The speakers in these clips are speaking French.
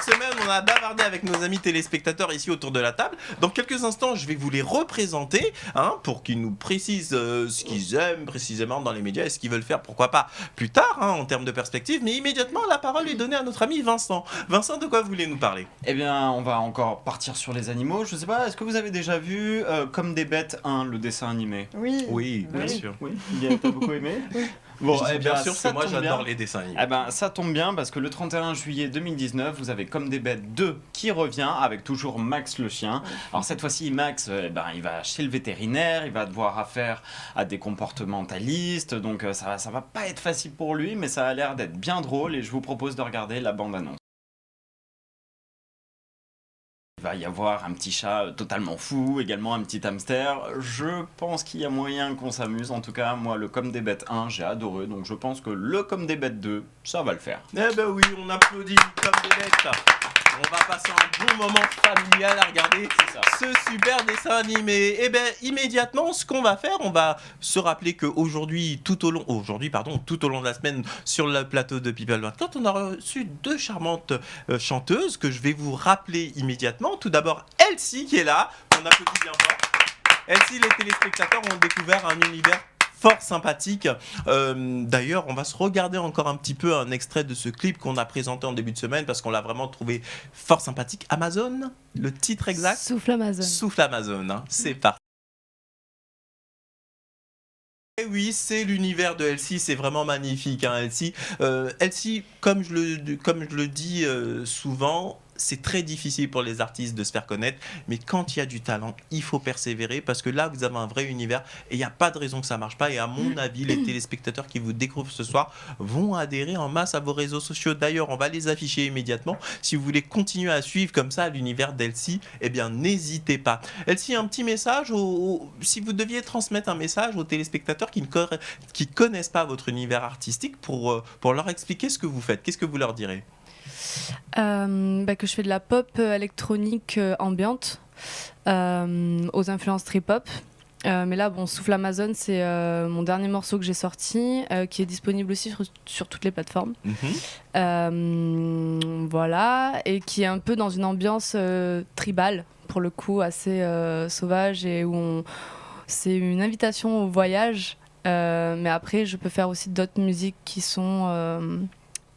cette semaine, on a bavardé avec nos amis téléspectateurs ici autour de la table. Dans quelques instants, je vais vous les représenter pour qu'ils nous précisent ce qu'ils aiment précisément dans les médias et ce qu'ils veulent faire, pourquoi pas, plus tard, en termes de perspective. Mais immédiatement, la parole est donnée à notre ami Vincent. Vincent, de quoi voulez-nous parler ? Eh bien, on va encore partir sur les animaux. Je sais pas, est-ce que vous avez déjà vu Comme des bêtes 1, le dessin animé ? Oui, bien sûr. Oui, t'as beaucoup aimé ? Bon, Je dis bien sûr ça que moi tombe j'adore bien. les dessins animés. Eh ben, ça tombe bien parce que le 31 juillet 2019, vous avez Comme des bêtes 2 qui revient avec toujours Max le chien. Alors cette fois-ci, Max, il va chez le vétérinaire, il va devoir affaire à des comportementalistes, donc ça va pas être facile pour lui, mais ça a l'air d'être bien drôle et je vous propose de regarder la bande-annonce. Il va y avoir un petit chat totalement fou, également un petit hamster. Je pense qu'il y a moyen qu'on s'amuse. En tout cas, moi, le Comme des bêtes 1, j'ai adoré. Donc je pense que le Comme des bêtes 2, ça va le faire. Eh ben oui, on applaudit Comme des bêtes. On va passer un bon moment familial à regarder ce super dessin animé. Eh bien, immédiatement, ce qu'on va faire, on va se rappeler qu'aujourd'hui, tout au long de la semaine, sur le plateau de People 24, on a reçu deux charmantes chanteuses que je vais vous rappeler immédiatement. Tout d'abord, Elsie qui est là. On applaudit bien fort. Elsie, les téléspectateurs ont découvert un univers fort sympathique. D'ailleurs, on va se regarder encore un petit peu un extrait de ce clip qu'on a présenté en début de semaine parce qu'on l'a vraiment trouvé fort sympathique. Amazon, le titre exact ? Souffle Amazon. Souffle Amazon, c'est parti. Et oui, c'est l'univers de Elsie, c'est vraiment magnifique, Elsie. Elsie, comme je le dis souvent, c'est très difficile pour les artistes de se faire connaître, mais quand il y a du talent, il faut persévérer parce que là, vous avez un vrai univers et il n'y a pas de raison que ça ne marche pas. Et à mon avis, les téléspectateurs qui vous découvrent ce soir vont adhérer en masse à vos réseaux sociaux. D'ailleurs, on va les afficher immédiatement. Si vous voulez continuer à suivre comme ça l'univers d'Elsie, eh bien, n'hésitez pas. Elsie, un petit message, si vous deviez transmettre un message aux téléspectateurs qui ne connaissent pas votre univers artistique pour leur expliquer ce que vous faites, qu'est-ce que vous leur direz ? Que je fais de la pop électronique ambiante aux influences trip-hop. Mais là, Souffle Amazon, c'est mon dernier morceau que j'ai sorti, qui est disponible aussi sur toutes les plateformes. Voilà, et qui est un peu dans une ambiance tribale, pour le coup, assez sauvage, et où c'est une invitation au voyage. Mais après, je peux faire aussi d'autres musiques qui sont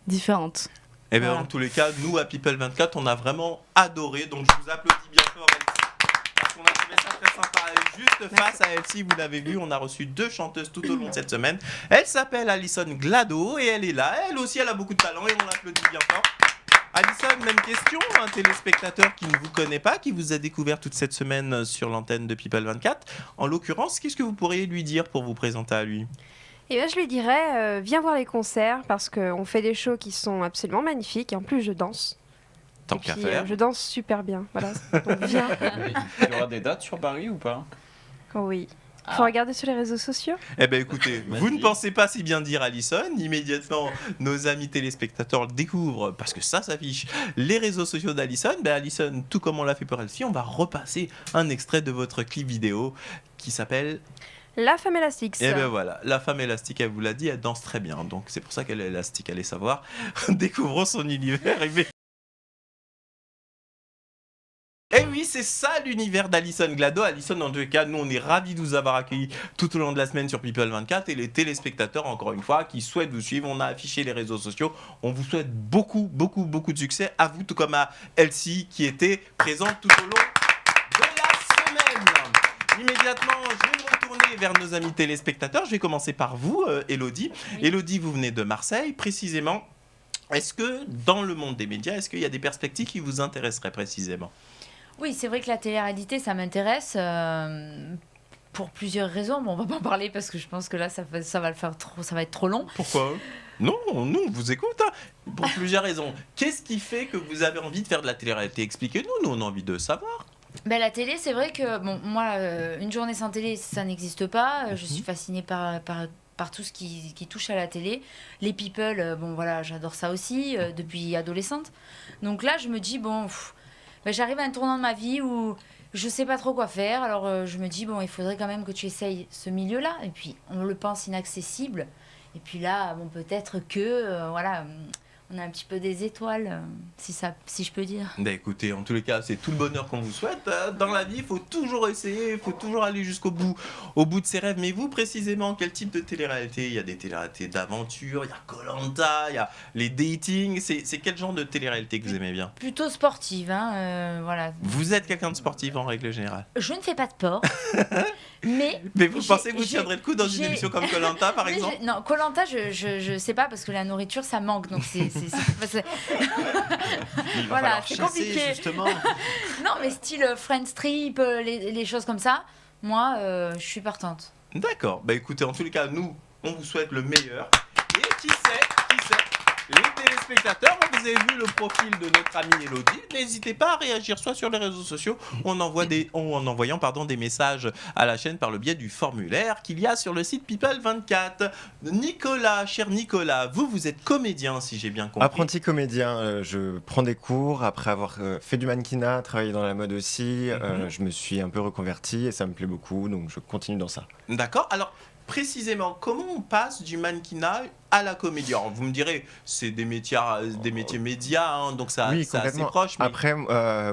différentes. Eh bien, en tous les cas, nous, à People 24, on a vraiment adoré. Donc, je vous applaudis bien fort, Elsie, parce qu'on a trouvé ça très sympa. Juste face à Elsie, vous l'avez vu, on a reçu deux chanteuses tout au long de cette semaine. Elle s'appelle Alison Glado et elle est là. Elle aussi, elle a beaucoup de talent et on l'applaudit bien fort. Alison, même question, un téléspectateur qui ne vous connaît pas, qui vous a découvert toute cette semaine sur l'antenne de People 24. En l'occurrence, qu'est-ce que vous pourriez lui dire pour vous présenter à lui ? Et bien, je lui dirais, viens voir les concerts parce qu'on fait des shows qui sont absolument magnifiques et en plus je danse. Tant qu'à faire. Je danse super bien, voilà. Donc viens. Il y aura des dates sur Paris ou pas ? Oui. Il faut regarder sur les réseaux sociaux. Eh bien écoutez, vous ne pensez pas si bien dire Alison. Immédiatement, nos amis téléspectateurs le découvrent parce que ça s'affiche les réseaux sociaux d'Alison. Alison, tout comme on l'a fait pour Elsie, on va repasser un extrait de votre clip vidéo qui s'appelle... La femme élastique. Et bien voilà, la femme élastique, elle vous l'a dit, elle danse très bien. Donc c'est pour ça qu'elle est élastique, allez savoir. Découvrons son univers. Et oui, c'est ça l'univers d'Alison Glado. Alison, en tout cas, nous on est ravis de vous avoir accueilli tout au long de la semaine sur People 24 et les téléspectateurs, encore une fois, qui souhaitent vous suivre. On a affiché les réseaux sociaux. On vous souhaite beaucoup de succès à vous, tout comme à Elsie qui était présente tout au long de la semaine. Immédiatement, je vais me retourner vers nos amis téléspectateurs. Je vais commencer par vous, Élodie. Oui. Élodie, vous venez de Marseille, précisément. Est-ce que dans le monde des médias, est-ce qu'il y a des perspectives qui vous intéresseraient précisément ? Oui, c'est vrai que la télé-réalité, ça m'intéresse pour plusieurs raisons. Bon, on va pas en parler parce que je pense que là, ça va être trop long. Pourquoi ? Non, nous, on vous écoute. Pour plusieurs raisons. Qu'est-ce qui fait que vous avez envie de faire de la télé-réalité ? Expliquez-nous, nous, on a envie de savoir. La télé, c'est vrai que, moi, une journée sans télé, ça n'existe pas. Je suis fascinée par tout ce qui touche à la télé. Les people, j'adore ça aussi, depuis adolescente. Donc là, je me dis, j'arrive à un tournant de ma vie où je sais pas trop quoi faire. Alors, je me dis, il faudrait quand même que tu essayes ce milieu-là. Et puis, on le pense inaccessible. Et puis là, peut-être que, on a un petit peu des étoiles, si je peux dire. Bah écoutez, en tous les cas, c'est tout le bonheur qu'on vous souhaite. Dans la vie, il faut toujours essayer, il faut toujours aller jusqu'au bout, au bout de ses rêves. Mais vous, précisément, quel type de télé-réalité ? Il y a des télé-réalités d'aventure, il y a Koh-Lanta, il y a les dating. C'est quel genre de télé-réalité que vous aimez bien ? Plutôt sportive, hein, voilà. Vous êtes quelqu'un de sportif en règle générale ? Je ne fais pas de sport, mais vous pensez que vous tiendrez le coup dans une émission comme Koh-Lanta, par exemple ? Non, Koh-Lanta, je sais pas, parce que la nourriture, ça manque, donc voilà, c'est compliqué. Justement. Non, mais style Friends Trip, les choses comme ça, moi, je suis partante. D'accord. Bah écoutez, en tous les cas, nous, on vous souhaite le meilleur. Et qui sait, les téléspectateurs, vous avez vu le profil de notre amie Elodie, n'hésitez pas à réagir soit sur les réseaux sociaux ou en envoyant des messages à la chaîne par le biais du formulaire qu'il y a sur le site People24. Nicolas, cher Nicolas, vous êtes comédien, si j'ai bien compris. Apprenti comédien, je prends des cours après avoir fait du mannequinat, travaillé dans la mode aussi. Je me suis un peu reconverti et ça me plaît beaucoup, donc je continue dans ça. D'accord. Alors, précisément, comment on passe du mannequinat à la comédie ? Alors, vous me direz, c'est des métiers médias, hein, donc ça, oui, c'est assez complètement. proche. Mais... Après,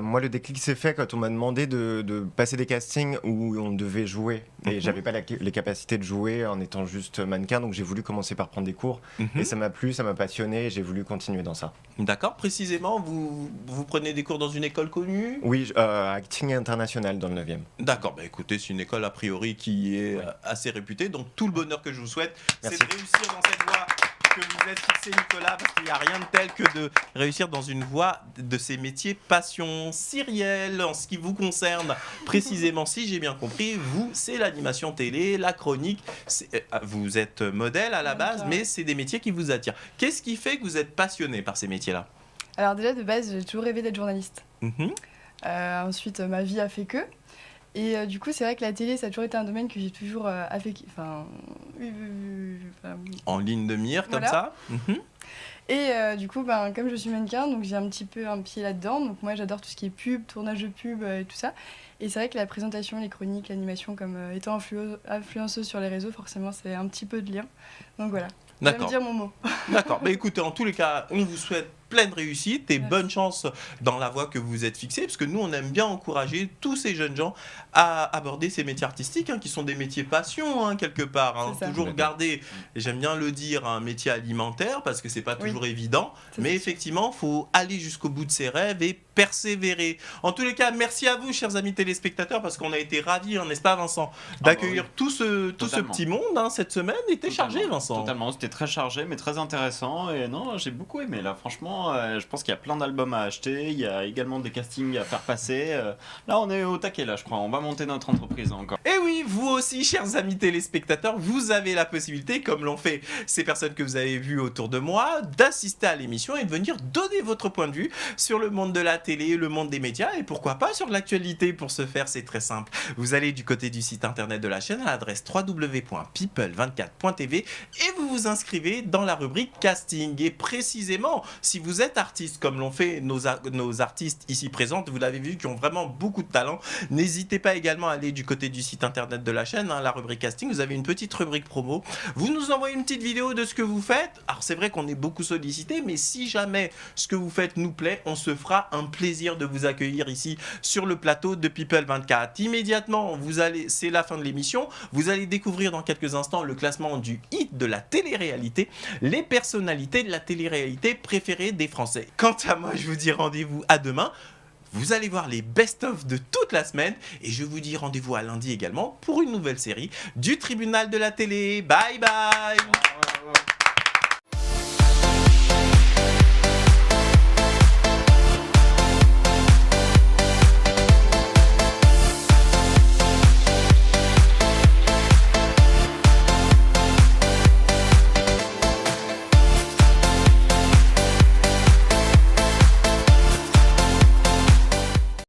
moi, le déclic s'est fait quand on m'a demandé de passer des castings où on devait jouer. Et j'avais pas les capacités de jouer en étant juste mannequin, donc j'ai voulu commencer par prendre des cours. Et ça m'a plu, ça m'a passionné, et j'ai voulu continuer dans ça. D'accord. Précisément, vous prenez des cours dans une école connue ? Oui, acting international dans le 9e. D'accord. Bah, écoutez, c'est une école a priori qui est assez réputée, donc tout le bonheur que je vous souhaite, Merci. c'est de réussir dans cette voie que vous êtes fixé, Nicolas, parce qu'il n'y a rien de tel que de réussir dans une voie de ces métiers passion. Cyrielle, en ce qui vous concerne précisément, si j'ai bien compris, vous, c'est l'animation télé, la chronique, vous êtes modèle à la base, mais c'est des métiers qui vous attirent. Qu'est-ce qui fait que vous êtes passionné par ces métiers-là ? Alors déjà, de base, j'ai toujours rêvé d'être journaliste. Mhm. Ensuite, ma vie a fait que. Et du coup, c'est vrai que la télé, ça a toujours été un domaine que j'ai toujours En ligne de mire, comme Voilà. ça. Mhm. Et du coup, comme je suis mannequin, donc j'ai un petit peu un pied là-dedans. Donc moi, j'adore tout ce qui est pub, tournage de pub et tout ça. Et c'est vrai que la présentation, les chroniques, l'animation, comme étant influenceuse sur les réseaux, forcément, c'est un petit peu de lien. Donc voilà, j'aime D'accord. dire mon mot. D'accord. Mais écoutez, en tous les cas, on vous souhaite pleine réussite et bonne chance dans la voie que vous êtes fixée, parce que nous, on aime bien encourager tous ces jeunes gens à aborder ces métiers artistiques, qui sont des métiers passion, quelque part. C'est ça. Toujours garder, et j'aime bien le dire, un métier alimentaire, parce que c'est pas toujours évident, mais effectivement, il faut aller jusqu'au bout de ses rêves et persévérer. En tous les cas, merci à vous, chers amis téléspectateurs, parce qu'on a été ravis, n'est-ce pas, Vincent, d'accueillir tout ce petit monde. Cette semaine était chargé, Vincent. Totalement, c'était très chargé, mais très intéressant. Et non, j'ai beaucoup aimé, là, franchement. Je pense qu'il y a plein d'albums à acheter. Il y a également des castings à faire passer. Là, on est au taquet, là, je crois. On va monter notre entreprise encore. Et oui, vous aussi, chers amis téléspectateurs, vous avez la possibilité, comme l'ont fait ces personnes que vous avez vues autour de moi, d'assister à l'émission et de venir donner votre point de vue sur le monde de la télé, le monde des médias et pourquoi pas sur l'actualité. Pour ce faire, c'est très simple. Vous allez du côté du site internet de la chaîne à l'adresse www.people24.tv et vous vous inscrivez dans la rubrique casting. Et précisément, si vous êtes artiste, comme l'ont fait nos artistes ici présentes, vous l'avez vu, qui ont vraiment beaucoup de talent, n'hésitez pas également à aller du côté du site internet de la chaîne, la rubrique casting. Vous avez une petite rubrique promo. Vous nous envoyez une petite vidéo de ce que vous faites. Alors c'est vrai qu'on est beaucoup sollicité, mais si jamais ce que vous faites nous plaît, on se fera un plaisir de vous accueillir ici sur le plateau de People24. Immédiatement, c'est la fin de l'émission. Vous allez découvrir dans quelques instants le classement du hit de la télé-réalité, les personnalités de la télé-réalité préférées des Français. Quant à moi, je vous dis rendez-vous à demain. Vous allez voir les best-of de toute la semaine et je vous dis rendez-vous à lundi également pour une nouvelle série du Tribunal de la télé. Bye bye.